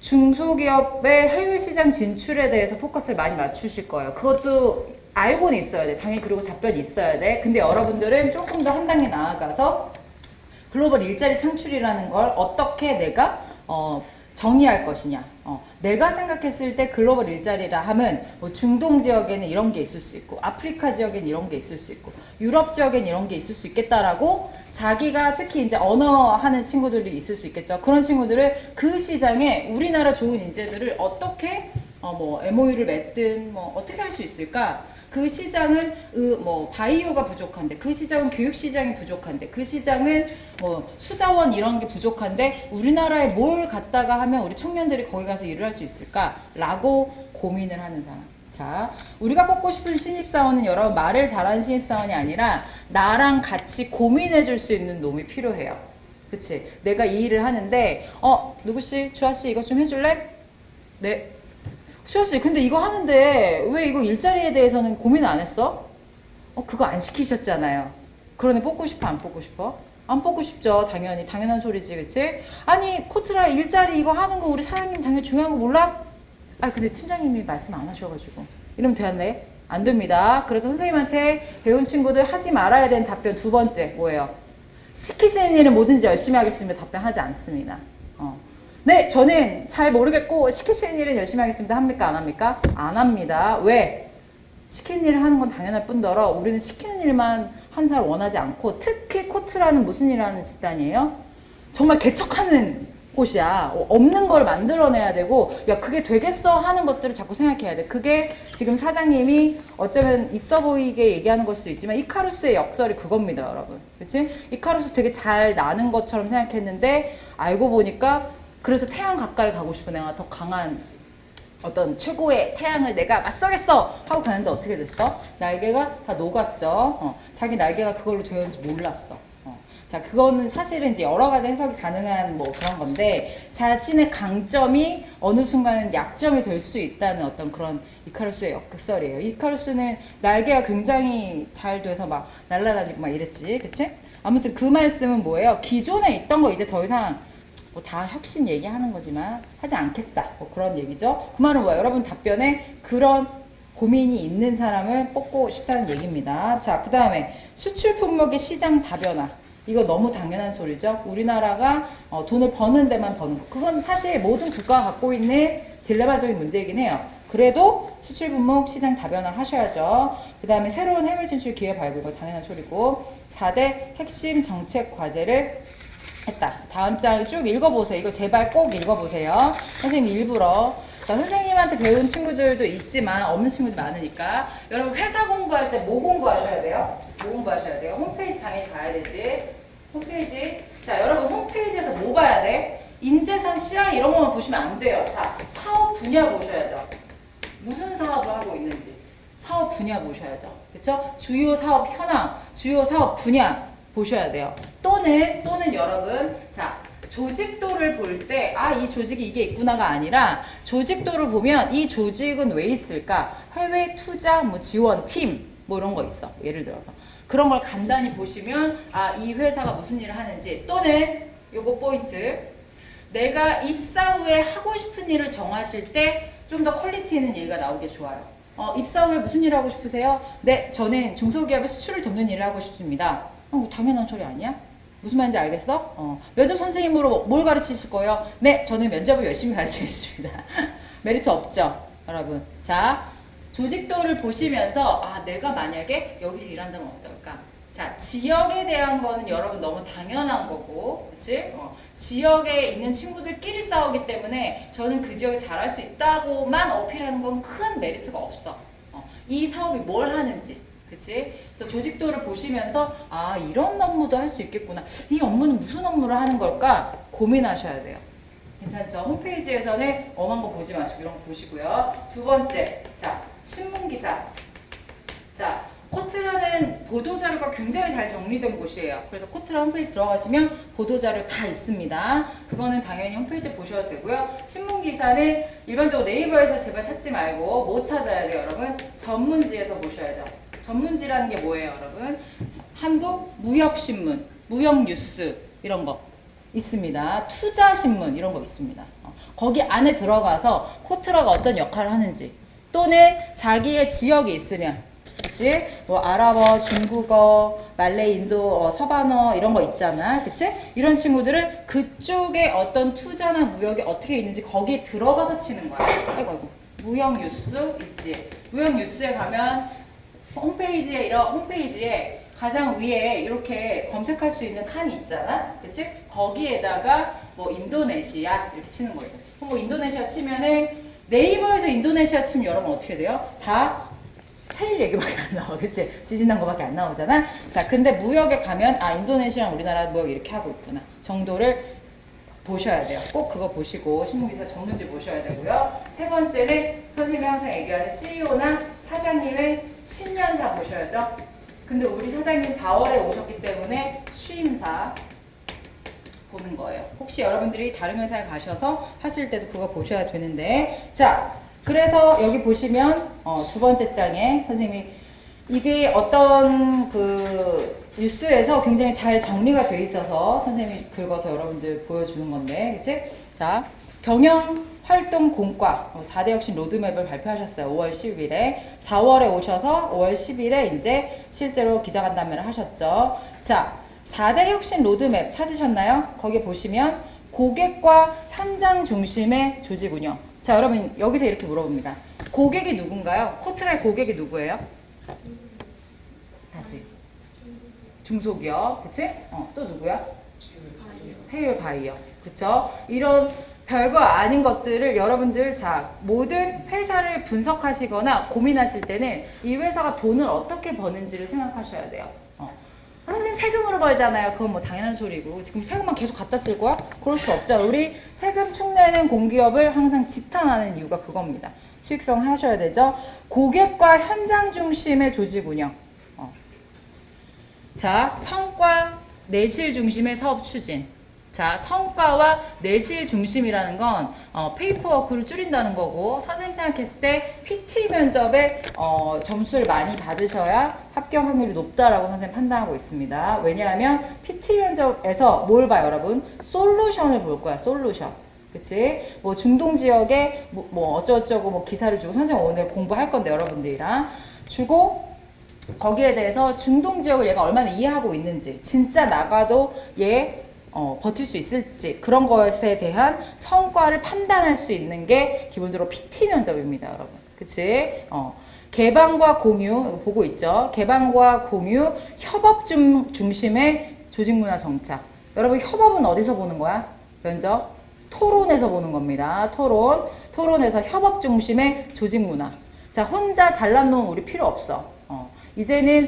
중소기업의 해외 시장 진출에 대해서 포커스를 많이 맞추실 거예요. 그것도 알고는 있어야 돼. 당연히 그리고 답변이 있어야 돼. 근데 여러분들은 조금 더 한 단계 나아가서 글로벌 일자리 창출이라는 걸 어떻게 내가 정의할 것이냐. 내가 생각했을 때 글로벌 일자리라 하면 뭐 중동 지역에는 이런 게 있을 수 있고 아프리카 지역에는 이런 게 있을 수 있고 유럽 지역에는 이런 게 있을 수 있겠다라고 자기가 특히 이제 언어 하는 친구들이 있을 수 있겠죠. 그런 친구들을 그 시장에 우리나라 좋은 인재들을 어떻게 뭐 MOU를 맺든 뭐 어떻게 할 수 있을까? 그 시장은 뭐 바이오가 부족한데 그 시장은 교육 시장이 부족한데 그 시장은 뭐 수자원 이런 게 부족한데 우리나라에 뭘 갖다가 하면 우리 청년들이 거기 가서 일을 할 수 있을까라고 고민을 하는 사람. 자, 우리가 뽑고 싶은 신입사원은 여러분 말을 잘하는 신입사원이 아니라 나랑 같이 고민해 줄 수 있는 놈이 필요해요. 그치? 내가 이 일을 하는데 누구씨? 주아씨 이거 좀 해줄래? 네. 수아씨 근데 이거 하는데 왜 이거 일자리에 대해서는 고민 안 했어? 그거 안 시키셨잖아요. 그러네 뽑고 싶어 안 뽑고 싶어? 안 뽑고 싶죠. 당연히 당연한 소리지. 그치? 아니 코트라 일자리 이거 하는 거 우리 사장님 당연히 중요한 거 몰라? 근데 팀장님이 말씀 안 하셔가지고 이러면 되었네? 안 됩니다. 그래서 선생님한테 배운 친구들 하지 말아야 되는 답변 두 번째 뭐예요? 시키시는 일은 뭐든지 열심히 하겠습니다. 답변하지 않습니다. 네, 저는 잘 모르겠고 시키시는 일은 열심히 하겠습니다. 합니까? 안 합니까? 안 합니다. 왜? 시키는 일을 하는 건 당연할 뿐더러 우리는 시키는 일만 한 사람 원하지 않고 특히 코트라는 무슨 일을 하는 집단이에요? 정말 개척하는 곳이야. 없는 걸 만들어내야 되고 야 그게 되겠어 하는 것들을 자꾸 생각해야 돼. 그게 지금 사장님이 어쩌면 있어 보이게 얘기하는 걸 수도 있지만 이카루스의 역설이 그겁니다. 여러분. 그치? 이카루스 되게 잘 나는 것처럼 생각했는데 알고 보니까 그래서 태양 가까이 가고 싶어. 내가 더 강한 어떤 최고의 태양을 내가 맞서겠어 하고 가는데 어떻게 됐어? 날개가 다 녹았죠. 자기 날개가 그걸로 되었는지 몰랐어. 자, 그거는 사실은 이제 여러 가지 해석이 가능한 뭐 그런 건데, 자신의 강점이 어느 순간은 약점이 될 수 있다는 어떤 그런 이카루스의 역설이에요. 이카루스는 날개가 굉장히 잘 돼서 막 날아다니고 막 이랬지, 그치? 아무튼 그 말씀은 뭐예요? 기존에 있던 거 이제 더 이상 뭐 다 혁신 얘기하는 거지만 하지 않겠다, 뭐 그런 얘기죠. 그 말은 뭐야? 여러분 답변에 그런 고민이 있는 사람을 뽑고 싶다는 얘기입니다. 자, 그 다음에 수출 품목의 시장 다변화. 이거 너무 당연한 소리죠. 우리나라가 돈을 버는 데만 버는 거. 그건 사실 모든 국가가 갖고 있는 딜레마적인 문제이긴 해요. 그래도 수출 품목 시장 다변화 하셔야죠. 그 다음에 새로운 해외 진출 기회 발굴, 이거 당연한 소리고. 4대 핵심 정책 과제를 했다. 다음 장 쭉 읽어보세요. 이거 제발 꼭 읽어보세요. 선생님 일부러. 자, 선생님한테 배운 친구들도 있지만 없는 친구들 많으니까 여러분 회사 공부할 때 뭐 공부하셔야 돼요? 뭐 공부하셔야 돼요? 홈페이지 당연히 봐야 되지. 홈페이지. 자, 여러분 홈페이지에서 뭐 봐야 돼? 인재상 CI 이런 것만 보시면 안 돼요. 자, 사업 분야 보셔야죠. 무슨 사업을 하고 있는지 사업 분야 보셔야죠. 그쵸? 주요 사업 현황, 주요 사업 분야 보셔야 돼요. 또는 여러분, 자, 조직도를 볼 때, 아, 이 조직이 이게 있구나가 아니라, 조직도를 보면 이 조직은 왜 있을까? 해외 투자, 뭐 지원, 팀, 뭐 이런 거 있어. 예를 들어서. 그런 걸 간단히 보시면, 아, 이 회사가 무슨 일을 하는지, 또는, 요거 포인트. 내가 입사 후에 하고 싶은 일을 정하실 때, 좀 더 퀄리티 있는 얘기가 나오게 좋아요. 입사 후에 무슨 일을 하고 싶으세요? 네, 저는 중소기업의 수출을 돕는 일을 하고 싶습니다. 당연한 소리 아니야? 무슨 말인지 알겠어? 면접 선생님으로 뭘 가르치실 거예요? 네, 저는 면접을 열심히 가르치겠습니다. 메리트 없죠, 여러분. 자, 조직도를 보시면서 아, 내가 만약에 여기서 일한다면 어떨까? 자, 지역에 대한 거는 여러분 너무 당연한 거고, 그치? 지역에 있는 친구들끼리 싸우기 때문에 저는 그 지역에 잘할 수 있다고만 어필하는 건 큰 메리트가 없어. 이 사업이 뭘 하는지. 그치? 그래서 조직도를 보시면서 아, 이런 업무도 할 수 있겠구나. 이 업무는 무슨 업무를 하는 걸까? 고민하셔야 돼요. 괜찮죠? 홈페이지에서는 엄한 거 보지 마시고 이런 거 보시고요. 두 번째, 자, 신문기사. 자, 코트라는 보도자료가 굉장히 잘 정리된 곳이에요. 그래서 코트라 홈페이지 들어가시면 보도자료 다 있습니다. 그거는 당연히 홈페이지 보셔도 되고요. 신문기사는 일반적으로 네이버에서 제발 찾지 말고 뭐 찾아야 돼요, 여러분? 전문지에서 보셔야죠. 전문지라는 게 뭐예요, 여러분? 한국 무역신문, 무역뉴스 이런 거 있습니다. 투자신문 이런 거 있습니다. 거기 안에 들어가서 코트라가 어떤 역할을 하는지 또는 자기의 지역이 있으면 그치? 뭐 아랍어, 중국어, 말레이, 인도, 서반어 이런 거 있잖아. 그치? 이런 친구들은 그쪽에 어떤 투자나 무역이 어떻게 있는지 거기에 들어가서 치는 거야. 아이고. 무역뉴스 있지? 무역뉴스에 가면 홈페이지에 가장 위에 이렇게 검색할 수 있는 칸이 있잖아. 그치? 거기에다가 뭐 인도네시아 이렇게 치는 거죠. 그럼 뭐 인도네시아 치면은 네이버에서 인도네시아 치면 여러분 어떻게 돼요? 다 해일 얘기밖에 안 나와. 그치? 지진 난 거밖에 안 나오잖아. 자, 근데 무역에 가면 아, 인도네시아랑 우리나라 무역 이렇게 하고 있구나 정도를 보셔야 돼요. 꼭 그거 보시고 신문기사 전문지 보셔야 되고요. 세 번째는 선생님이 항상 얘기하는 CEO나 사장님의 신년사 보셔야죠. 근데 우리 사장님 4월에 오셨기 때문에 취임사 보는 거예요. 혹시 여러분들이 다른 회사에 가셔서 하실 때도 그거 보셔야 되는데, 자, 그래서 여기 보시면 두 번째 장에 선생님이 이게 어떤 그 뉴스에서 굉장히 잘 정리가 돼 있어서 선생님이 긁어서 여러분들 보여주는 건데, 그치? 자, 경영 활동 공과 4대 혁신 로드맵을 발표하셨어요. 5월 10일에. 4월에 오셔서 5월 10일에 이제 실제로 기자간담회를 하셨죠. 자, 4대 혁신 로드맵 찾으셨나요? 거기 보시면 고객과 현장 중심의 조직 운영. 자, 여러분 여기서 이렇게 물어봅니다. 고객이 누군가요? 코트라의 고객이 누구예요? 다시. 중소기업. 그치? 또 누구야? 해외 바이어. 그쵸? 이런 별거 아닌 것들을 여러분들 자 모든 회사를 분석하시거나 고민하실 때는 이 회사가 돈을 어떻게 버는지를 생각하셔야 돼요. 선생님 세금으로 벌잖아요. 그건 뭐 당연한 소리고 지금 세금만 계속 갖다 쓸 거야? 그럴 수 없잖아. 우리 세금 축내는 공기업을 항상 지탄하는 이유가 그겁니다. 수익성 하셔야 되죠. 고객과 현장 중심의 조직 운영. 자, 성과 내실 중심의 사업 추진. 자, 성과와 내실 중심이라는 건 페이퍼워크를 줄인다는 거고, 선생님 생각했을 때 PT 면접에 점수를 많이 받으셔야 합격 확률이 높다라고 선생님 판단하고 있습니다. 왜냐하면 PT 면접에서 뭘 봐요, 여러분? 솔루션을 볼 거야, 솔루션. 그치? 뭐 중동 지역에 뭐 어쩌고저쩌고 뭐 기사를 주고, 선생님 오늘 공부할 건데 여러분들이랑 주고, 거기에 대해서 중동 지역을 얘가 얼마나 이해하고 있는지, 진짜 나가도 얘 버틸 수 있을지, 그런 것에 대한 성과를 판단할 수 있는 게 기본적으로 PT 면접입니다, 여러분. 그치? 개방과 공유, 이거 보고 있죠? 개방과 공유, 협업 중심의 조직문화 정착. 여러분, 협업은 어디서 보는 거야? 면접? 토론에서 보는 겁니다. 토론에서 협업 중심의 조직문화. 자, 혼자 잘난 놈 우리 필요 없어. 이제는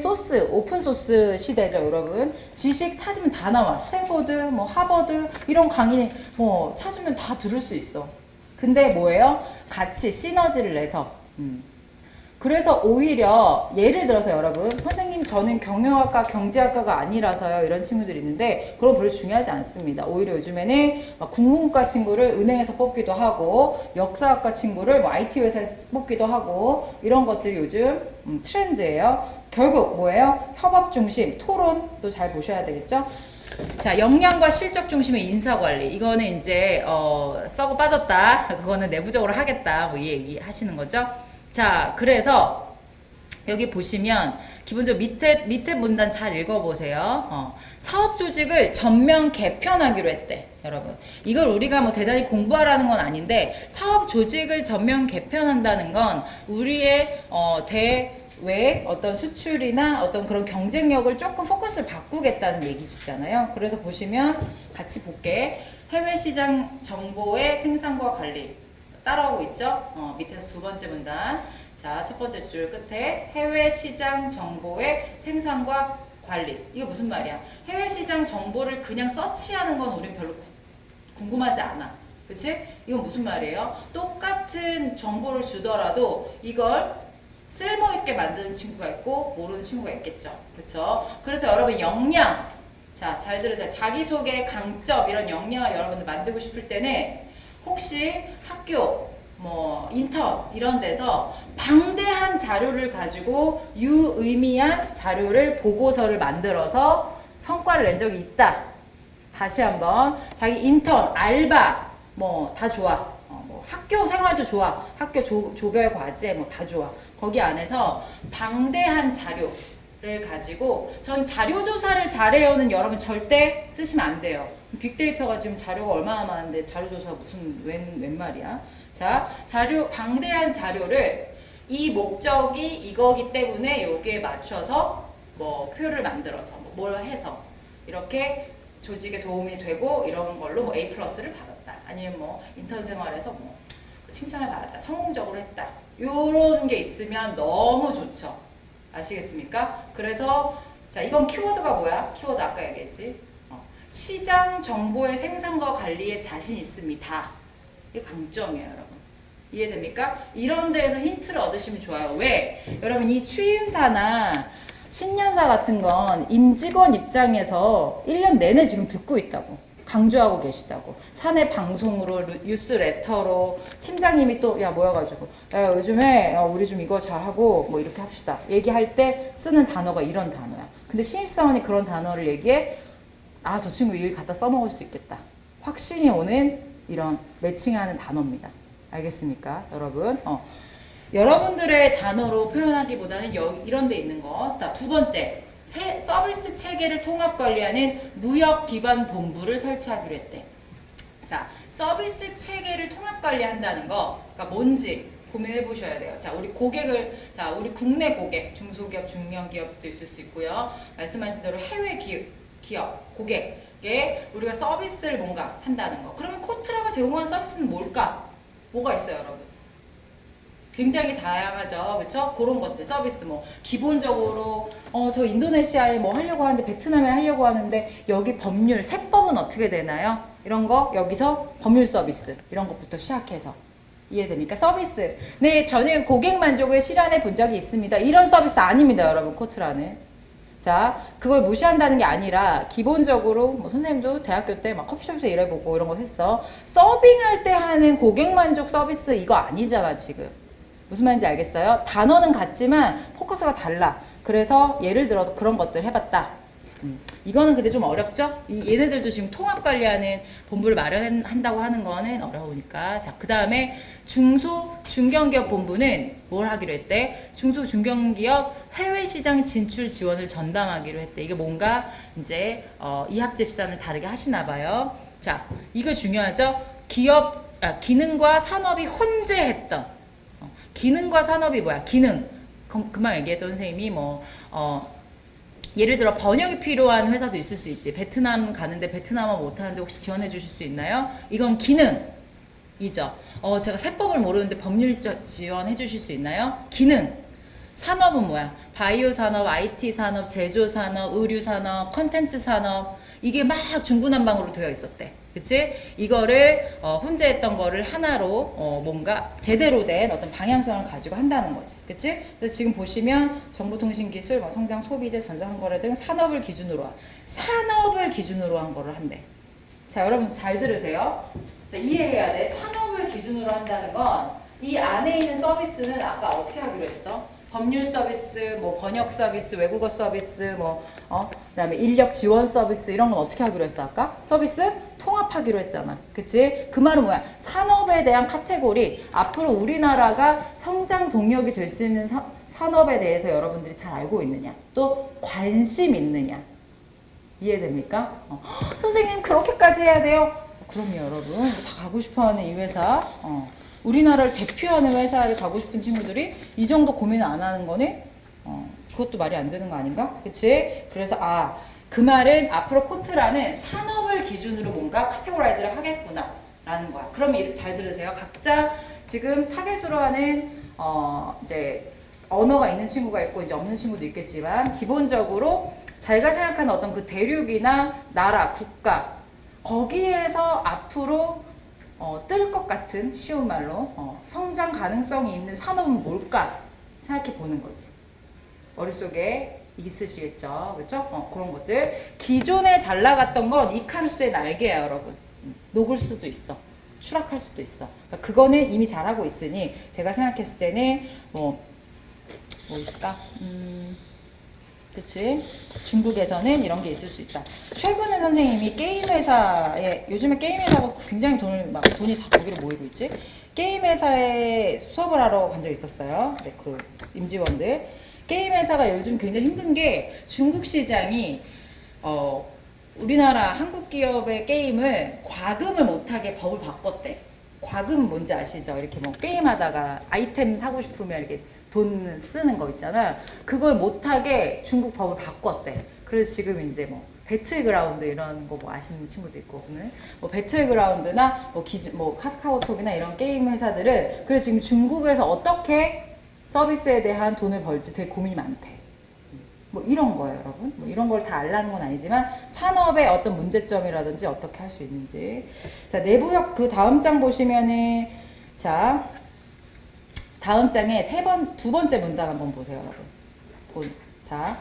오픈 소스 시대죠, 여러분. 지식 찾으면 다 나와. 스탠포드, 뭐 하버드 이런 강의 뭐 찾으면 다 들을 수 있어. 근데 뭐예요? 같이 시너지를 내서. 그래서 오히려 예를 들어서 여러분, 선생님 저는 경영학과 경제학과가 아니라서요, 이런 친구들이 있는데 그건 별로 중요하지 않습니다. 오히려 요즘에는 국문과 친구를 은행에서 뽑기도 하고, 역사학과 친구를 뭐 IT 회사에서 뽑기도 하고, 이런 것들이 요즘 트렌드예요. 결국 뭐예요? 협업 중심, 토론도 잘 보셔야 되겠죠? 자, 역량과 실적 중심의 인사관리. 이거는 이제 썩어 빠졌다, 그거는 내부적으로 하겠다, 뭐 이 얘기 하시는 거죠. 자, 그래서 여기 보시면 기본적으로 밑에 문단 잘 읽어보세요. 사업 조직을 전면 개편하기로 했대, 여러분. 이걸 우리가 뭐 대단히 공부하라는 건 아닌데, 사업 조직을 전면 개편한다는 건 우리의 대외 어떤 수출이나 어떤 그런 경쟁력을 조금 포커스를 바꾸겠다는 얘기시잖아요. 그래서 보시면 같이 볼게. 해외 시장 정보의 생산과 관리. 따라오고 있죠? 밑에서 두 번째 문단. 자, 첫 번째 줄 끝에 해외 시장 정보의 생산과 관리. 이거 무슨 말이야? 해외 시장 정보를 그냥 서치하는 건 우린 별로 궁금하지 않아. 그치? 이건 무슨 말이에요? 똑같은 정보를 주더라도 이걸 쓸모있게 만드는 친구가 있고 모르는 친구가 있겠죠. 그쵸? 그래서 여러분 역량. 자, 잘 들으세요. 자기소개, 강점 이런 역량을 여러분들 만들고 싶을 때는 혹시 학교, 뭐 인턴 이런 데서 방대한 자료를 가지고 유의미한 자료를, 보고서를 만들어서 성과를 낸 적이 있다. 다시 한번 자기 인턴, 알바 뭐 다 좋아. 뭐 학교 생활도 좋아. 학교 조별 과제 뭐 다 좋아. 거기 안에서 방대한 자료를 가지고, 전 자료 조사를 잘해요는 여러분 절대 쓰시면 안 돼요. 빅데이터가 지금 자료가 얼마나 많은데 자료조사 무슨 웬 말이야. 자, 방대한 자료를 이 목적이 이거기 때문에 여기에 맞춰서 뭐 표를 만들어서 뭘 해서 이렇게 조직에 도움이 되고, 이런 걸로 뭐 A+를 받았다. 아니면 뭐 인턴 생활에서 뭐 칭찬을 받았다. 성공적으로 했다. 요런 게 있으면 너무 좋죠. 아시겠습니까? 그래서 자, 이건 키워드가 뭐야? 키워드 아까 얘기했지. 시장 정보의 생산과 관리에 자신 있습니다. 이게 강점이에요, 여러분. 이해됩니까? 이런 데에서 힌트를 얻으시면 좋아요. 왜? 여러분, 이 취임사나 신년사 같은 건 임직원 입장에서 1년 내내 지금 듣고 있다고. 강조하고 계시다고. 사내 방송으로, 뉴스 레터로, 팀장님이 또 야 모여가지고 야 요즘에 우리 좀 이거 잘하고 뭐 이렇게 합시다. 얘기할 때 쓰는 단어가 이런 단어야. 근데 신입사원이 그런 단어를 얘기해. 아, 저 친구 여기 갖다 써먹을 수 있겠다. 확신이 오는 이런 매칭하는 단어입니다. 알겠습니까, 여러분? 여러분들의 단어로 표현하기보다는 이런 데 있는 거. 자, 두 번째. 서비스 체계를 통합 관리하는 무역 기반 본부를 설치하기로 했대. 자, 서비스 체계를 통합 관리한다는 거, 그러니까 뭔지 고민해 보셔야 돼요. 자, 우리 우리 국내 고객, 중소기업, 중견기업도 있을 수 있고요. 말씀하신 대로 해외 기업, 고객에 우리가 서비스를 뭔가 한다는 거. 그러면 코트라가 제공하는 서비스는 뭘까? 뭐가 있어요, 여러분? 굉장히 다양하죠. 그쵸? 그런 것들, 서비스 뭐 기본적으로 저 인도네시아에 뭐 하려고 하는데, 베트남에 하려고 하는데 여기 법률, 세법은 어떻게 되나요? 이런 거 여기서 법률 서비스 이런 것부터 시작해서. 이해됩니까? 서비스. 네, 저는 고객 만족을 실현해 본 적이 있습니다. 이런 서비스 아닙니다, 여러분. 코트라는. 자, 그걸 무시한다는 게 아니라 기본적으로 뭐 선생님도 대학교 때 막 커피숍에서 일해보고 이런 거 했어. 서빙할 때 하는 고객 만족 서비스 이거 아니잖아 지금. 무슨 말인지 알겠어요? 단어는 같지만 포커스가 달라. 그래서 예를 들어서 그런 것들 해봤다. 이거는 근데 좀 어렵죠? 얘네들도 지금 통합 관리하는 본부를 마련한다고 하는 거는 어려우니까. 자, 그 다음에 중소 중견기업 본부는 뭘 하기로 했대? 중소 중견기업 해외 시장 진출 지원을 전담하기로 했대. 이게 뭔가 이제 이합집산을 다르게 하시나 봐요. 자, 이거 중요하죠? 기능과 산업이 혼재했던. 기능과 산업이 뭐야? 기능. 금방 얘기했던 선생님이 예를 들어 번역이 필요한 회사도 있을 수 있지. 베트남 가는데 베트남어 못하는데 혹시 지원해 주실 수 있나요? 이건 기능이죠. 제가 세법을 모르는데 법률 지원해 주실 수 있나요? 기능. 산업은 뭐야? 바이오 산업, IT 산업, 제조 산업, 의류 산업, 컨텐츠 산업. 이게 막 중구난방으로 되어 있었대. 그치? 이거를 혼재했던 거를 하나로 뭔가 제대로 된 어떤 방향성을 가지고 한다는 거지. 그치? 그래서 지금 보시면 정보통신기술, 성장, 소비재, 전자상거래 등 산업을 기준으로 한 거를 한대. 자, 여러분 잘 들으세요. 자, 이해해야 돼. 산업을 기준으로 한다는 건 이 안에 있는 서비스는 아까 어떻게 하기로 했어? 법률 서비스, 번역 서비스, 외국어 서비스, 그다음에 인력 지원 서비스 이런 건 어떻게 하기로 했어 아까? 서비스 통합하기로 했잖아. 그치? 그 말은 뭐야? 산업에 대한 카테고리, 앞으로 우리나라가 성장 동력이 될 수 있는 산업에 대해서 여러분들이 잘 알고 있느냐? 또 관심 있느냐? 이해됩니까? 선생님 그렇게까지 해야 돼요? 그럼요 여러분. 다 가고 싶어하는 이 회사. 우리나라를 대표하는 회사를 가고 싶은 친구들이 이 정도 고민을 안 하는 거는 그것도 말이 안 되는 거 아닌가? 그치? 그래서 그 말은 앞으로 코트라는 산업을 기준으로 뭔가 카테고라이즈를 하겠구나 라는 거야. 그럼 잘 들으세요. 각자 지금 타겟으로 하는 이제 언어가 있는 친구가 있고 이제 없는 친구도 있겠지만 기본적으로 자기가 생각하는 어떤 그 대륙이나 나라, 국가 거기에서 앞으로 뜰 것 같은 쉬운 말로 성장 가능성이 있는 산업은 뭘까 생각해 보는 거지. 머릿속에 있으시겠죠, 그렇죠? 그런 것들. 기존에 잘 나갔던 건 이카루스의 날개야, 여러분. 녹을 수도 있어, 추락할 수도 있어. 그러니까 그거는 이미 잘하고 있으니 제가 생각했을 때는 뭐 있을까? 그치? 중국에서는 이런 게 있을 수 있다. 최근에 선생님이 게임 회사에, 요즘에 게임 회사가 굉장히 돈이 다 거기로 모이고 있지? 게임 회사에 수업을 하러 간 적이 있었어요. 네, 그 임직원들. 게임 회사가 요즘 굉장히 힘든 게 중국 시장이 우리나라 한국 기업의 게임을 과금을 못하게 법을 바꿨대. 과금은 뭔지 아시죠? 이렇게 게임하다가 아이템 사고 싶으면 이렇게 돈 쓰는 거 있잖아요. 그걸 못하게 중국 법을 바꿨대. 그래서 지금 이제 배틀그라운드 이런 거 아시는 친구도 있고, 배틀그라운드나 카카오톡이나 이런 게임 회사들은 그래서 지금 중국에서 어떻게 서비스에 대한 돈을 벌지 되게 고민이 많대. 이런 거예요, 여러분. 이런 걸 다 알라는 건 아니지만 산업의 어떤 문제점이라든지 어떻게 할 수 있는지. 자, 내부역 그 다음 장 보시면은 자. 다음 장에 두 번째 문단 한번 보세요, 여러분. 자,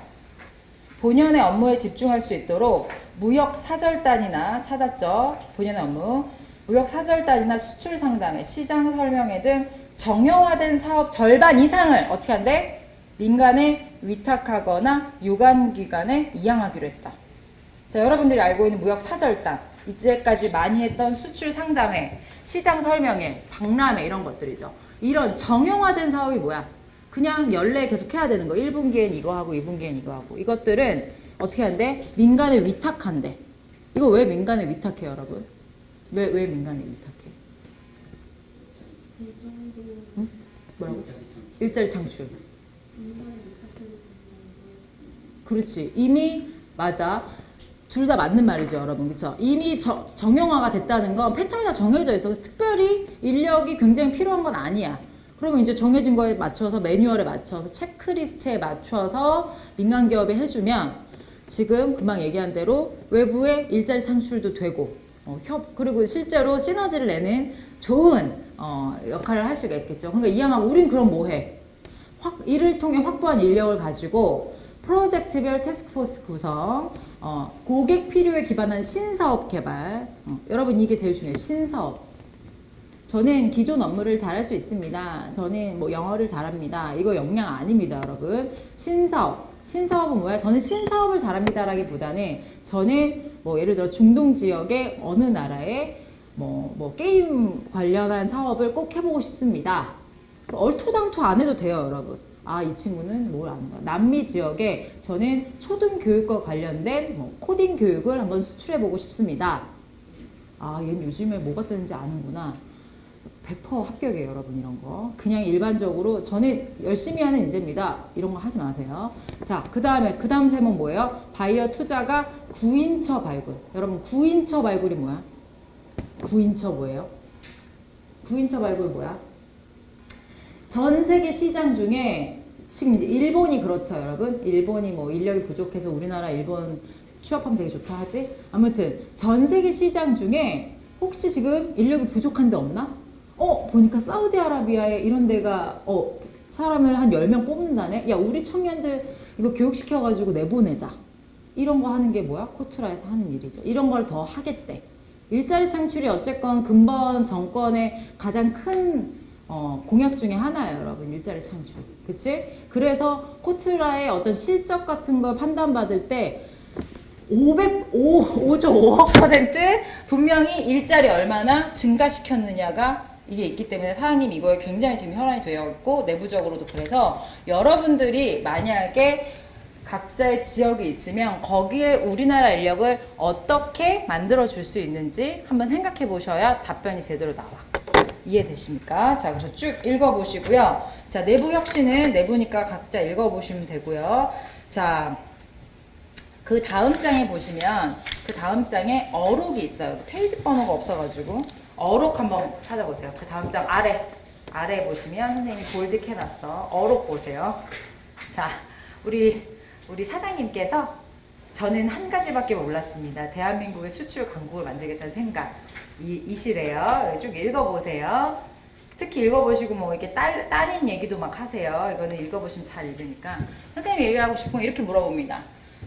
본연의 업무에 집중할 수 있도록 무역 사절단이나 찾았죠? 본연의 업무. 무역 사절단이나 수출 상담회, 시장 설명회 등 정형화된 사업 절반 이상을 어떻게 한대? 민간에 위탁하거나 유관기관에 이양하기로 했다. 자, 여러분들이 알고 있는 무역 사절단, 이제까지 많이 했던 수출 상담회, 시장 설명회, 박람회 이런 것들이죠. 이런 정형화된 사업이 뭐야? 그냥 연례 계속 해야 되는 거. 1분기엔 이거 하고 2분기엔 이거 하고. 이것들은 어떻게 한대? 민간에 위탁한대. 이거 왜 민간에 위탁해요, 여러분? 왜 민간에 위탁해? 응? 뭐라고? 일자리 창출. 그렇지. 이미 맞아. 둘 다 맞는 말이죠, 여러분. 그쵸? 이미 정형화가 됐다는 건 패턴이 다 정해져 있어서 특별히 인력이 굉장히 필요한 건 아니야. 그러면 이제 정해진 거에 맞춰서 매뉴얼에 맞춰서 체크리스트에 맞춰서 민간 기업에 해주면 지금 금방 얘기한 대로 외부에 일자리 창출도 되고 그리고 실제로 시너지를 내는 좋은 역할을 할 수가 있겠죠. 그러니까 이양하고 우린 그럼 뭐 해? 이를 통해 확보한 인력을 가지고 프로젝트별 태스크포스 구성, 고객 필요에 기반한 신사업 개발. 여러분 이게 제일 중요해요. 신사업. 저는 기존 업무를 잘할 수 있습니다. 저는 뭐 영어를 잘합니다. 이거 역량 아닙니다, 여러분. 신사업. 신사업은 뭐야? 저는 신사업을 잘합니다라기보다는 저는 뭐 예를 들어 중동 지역의 어느 나라에 뭐 게임 관련한 사업을 꼭 해보고 싶습니다. 얼토당토 안 해도 돼요, 여러분. 아, 이 친구는 뭘 아는 거야? 남미 지역에 저는 초등교육과 관련된 뭐 코딩 교육을 한번 수출해보고 싶습니다. 아, 얘는 요즘에 뭐가 뜨는지 아는구나. 100% 합격이에요, 여러분. 이런 거 그냥 일반적으로 저는 열심히 하는 인재입니다. 이런 거 하지 마세요. 자, 그 다음 세목 뭐예요? 바이어 투자가 구인처 발굴. 여러분, 구인처 발굴이 뭐야? 구인처 뭐예요? 구인처 발굴 뭐야? 전 세계 시장 중에 지금 이제 일본이 그렇죠, 여러분. 일본이 뭐 인력이 부족해서 우리나라 일본 취업하면 되게 좋다 하지. 아무튼 전 세계 시장 중에 혹시 지금 인력이 부족한 데 없나? 보니까 사우디아라비아에 이런 데가 사람을 한 10명 뽑는다네. 야, 우리 청년들 이거 교육시켜가지고 내보내자. 이런 거 하는 게 뭐야? 코트라에서 하는 일이죠. 이런 걸 더 하겠대. 일자리 창출이 어쨌건 근본 정권의 가장 큰 공약 중에 하나예요, 여러분. 일자리 창출. 그치? 그래서 코트라의 어떤 실적 같은 걸 판단받을 때 5조 5억% 분명히 일자리 얼마나 증가시켰느냐가 이게 있기 때문에 사장님 이거에 굉장히 지금 혈안이 되어 있고 내부적으로도. 그래서 여러분들이 만약에 각자의 지역이 있으면 거기에 우리나라 인력을 어떻게 만들어 줄 수 있는지 한번 생각해 보셔야 답변이 제대로 나와. 이해되십니까? 자, 그래서 쭉 읽어보시고요. 자, 내부 혁신은 내부니까 각자 읽어보시면 되고요. 자, 그 다음 장에 보시면 그 다음 장에 어록이 있어요. 페이지 번호가 없어가지고 어록 한번 찾아보세요. 그 다음 장 아래 보시면 선생님이 볼드 해놨어. 어록 보세요. 자, 우리 사장님께서 저는 한 가지밖에 몰랐습니다. 대한민국의 수출 강국을 만들겠다는 생각. 이시래요. 쭉 읽어보세요. 특히 읽어보시고 뭐 이렇게 따님 얘기도 막 하세요. 이거는 읽어보시면 잘 읽으니까. 선생님이 얘기하고 싶은 거 이렇게 물어봅니다.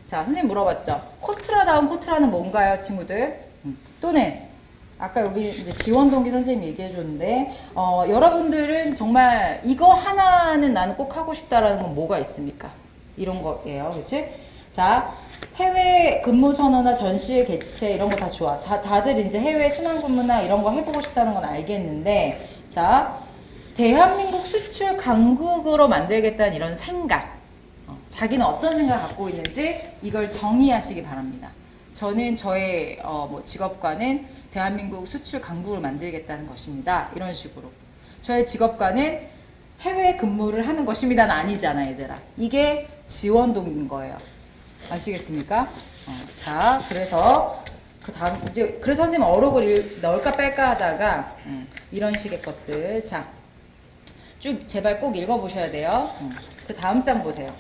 자, 선생님 물어봤죠. 코트라다운 코트라는 뭔가요, 친구들? 또는 아까 여기 이제 지원동기 선생님이 얘기해 줬는데 여러분들은 정말 이거 하나는 나는 꼭 하고 싶다라는 건 뭐가 있습니까? 이런 거예요, 그렇지? 자, 해외 근무 선언이나 전시회 개최 이런 거 다 좋아. 다들 이제 해외 순환 근무나 이런 거 해보고 싶다는 건 알겠는데, 자, 대한민국 수출 강국으로 만들겠다는 이런 생각, 자기는 어떤 생각을 갖고 있는지 이걸 정의하시기 바랍니다. 저는 저의 직업과는 대한민국 수출 강국을 만들겠다는 것입니다. 이런 식으로. 저의 직업과는 해외 근무를 하는 것입니다는 아니잖아, 얘들아. 이게 지원동인 거예요. 아시겠습니까? 자, 그래서 그 다음 이제 그래서 선생님 어록을 넣을까 뺄까 하다가 이런 식의 것들. 자, 쭉 제발 꼭 읽어보셔야 돼요. 그 다음 장 보세요.